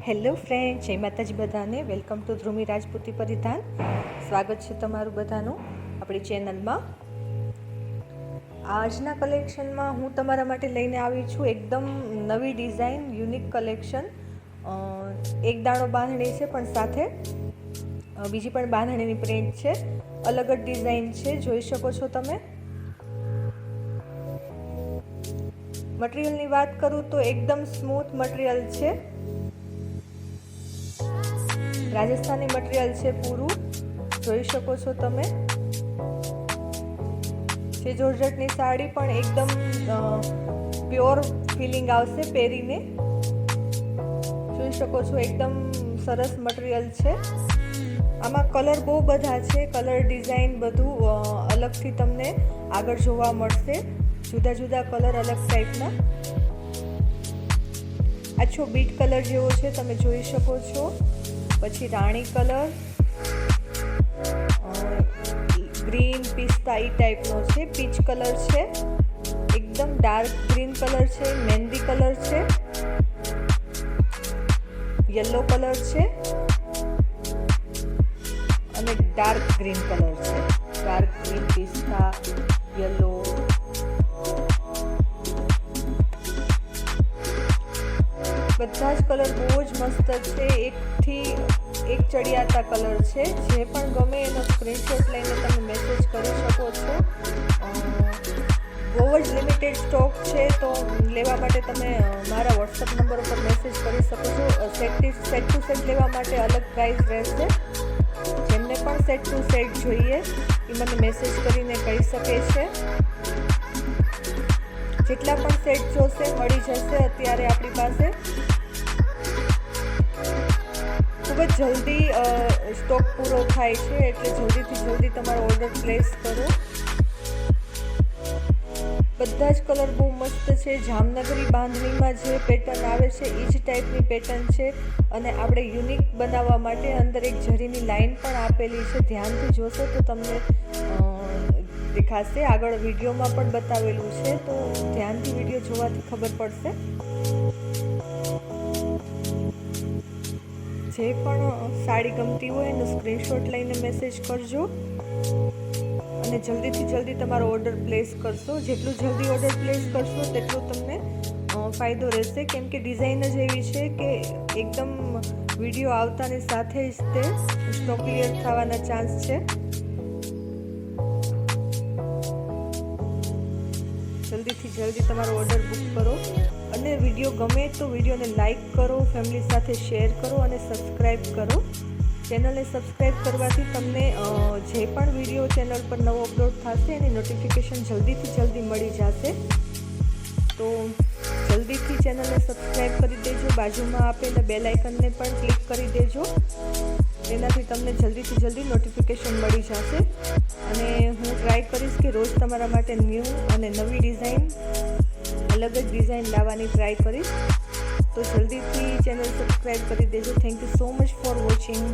Hello friend, જય માતાજી બધાને. Welcome to Dhrumi Rajputi Paridhan. સ્વાગત છે તમારું બધાનું આપણી ચેનલમાં. આજના કલેક્શનમાં હું તમારા માટે લઈને આવી છું એકદમ નવી ડિઝાઇન, યુનિક કલેક્શન. એક દાણો બાંધણી છે, પણ સાથે બીજી પણ બાંધણીની પ્રિન્ટ છે. અલગ જ ડિઝાઇન છે, જોઈ શકો છો તમે. મટીરિયલની વાત કરું તો એકદમ સ્મૂથ મટીરિયલ છે. રાજસ્થાની મટીરિયલ છે પૂરું, જોઈ શકો છો તમે. જે જોર્જટની સાડી પણ એકદમ પ્યોર ફિલિંગ આવશે પહેરીને. જોઈ શકો છો, એકદમ સરસ મટીરિયલ છે. આમાં કલર બહુ બધા છે, કલર ડિઝાઇન બધું અલગથી તમને આગળ જોવા મળશે. જુદા જુદા કલર અલગ ટાઈપના. આછો બીટ કલર જેવો છે, તમે જોઈ શકો છો. પછી રાણી કલર, ગ્રીન પિસ્તા એ ટાઈપનો છે. પીચ કલર છે, એકદમ ડાર્ક ગ્રીન કલર છે. મહેંદી કલર છે, યલો કલર છે અને ડાર્ક ગ્રીન કલર છે. Dark green, pista, yellow. બધા જ કલર બહુ જ મસ્ત છે. એકથી એક ચડિયાતા કલર છે. જે પણ ગમે એનો સ્ક્રીનશોટ લઈને તમે મેસેજ કરી શકો છો. બહુ જ લિમિટેડ સ્ટોક છે, તો લેવા માટે તમે મારા વોટ્સઅપ નંબર ઉપર મેસેજ કરી શકો છો. સેટ ટુ સેટ લેવા માટે અલગ પ્રાઇસ રહેશે. જેમને પણ સેટ ટુ સેટ જોઈએ એ મને મેસેજ કરીને કહી શકે છે. જેટલા પણ સેટ જોશે મળી જશે અત્યારે આપણી પાસે. ખૂબ જ જલ્દી સ્ટોક પૂરો થાય છે, એટલે જલ્દીથી જલ્દી તમારો ઓર્ડર પ્લેસ કરો. બધા જ કલર બહુ મસ્ત છે. જામનગરી બાંધણીમાં જે પેટર્ન આવે છે એ જ ટાઈપની પેટર્ન છે. અને આપણે યુનિક બનાવવા માટે અંદર એક જરીની લાઈન પણ આપેલી છે. ધ્યાનથી જોશો તો તમને દેખાશે. આગળ વિડીયોમાં પણ બતાવેલું છે, તો ધ્યાનથી વિડીયો જોવાથી ખબર પડશે. જે પણ સાડી ગમતી હોય એનો સ્ક્રીનશોટ લઈને મેસેજ કરજો અને જલ્દીથી જલ્દી તમારો ઓર્ડર પ્લેસ કરશો. જેટલું જલ્દી ઓર્ડર પ્લેસ કરશો તેટલો તમને ફાયદો રહેશે, કેમ કે ડિઝાઇન જ એવી છે કે એકદમ વિડીયો આવતાની સાથે જ તે સ્ટોક ક્લિયર થવાના ચાન્સ છે. જલ્દીથી જલ્દી તમારો ઓર્ડર બુક કરો. અને વિડીયો ગમે તો વિડીયોને લાઈક કરો, ફેમિલી સાથે શેર કરો અને સબસ્ક્રાઈબ કરો. ચેનલને સબસ્ક્રાઈબ કરવાથી તમને જે પણ વિડીયો ચેનલ પર નવો અપલોડ થશે એની નોટિફિકેશન જલ્દીથી જલ્દી મળી જશે. તો જલ્દીથી ચેનલને સબસ્ક્રાઈબ કરી દેજો. બાજુમાં આપેલા બેલ આઇકનને પણ ક્લિક કરી દેજો. એનાથી તમને જલ્દીથી જલ્દી નોટિફિકેશન મળી જશે. અને હું ટ્રાય કરીશ કે રોજ તમારા માટે ન્યૂ અને નવી ડિઝાઇન, અલગ જ ડિઝાઇન લાવવાની ટ્રાય કરીશ. તો જલ્દીથી ચેનલ સબસ્ક્રાઈબ કરી દેજો. Thank you so much for watching.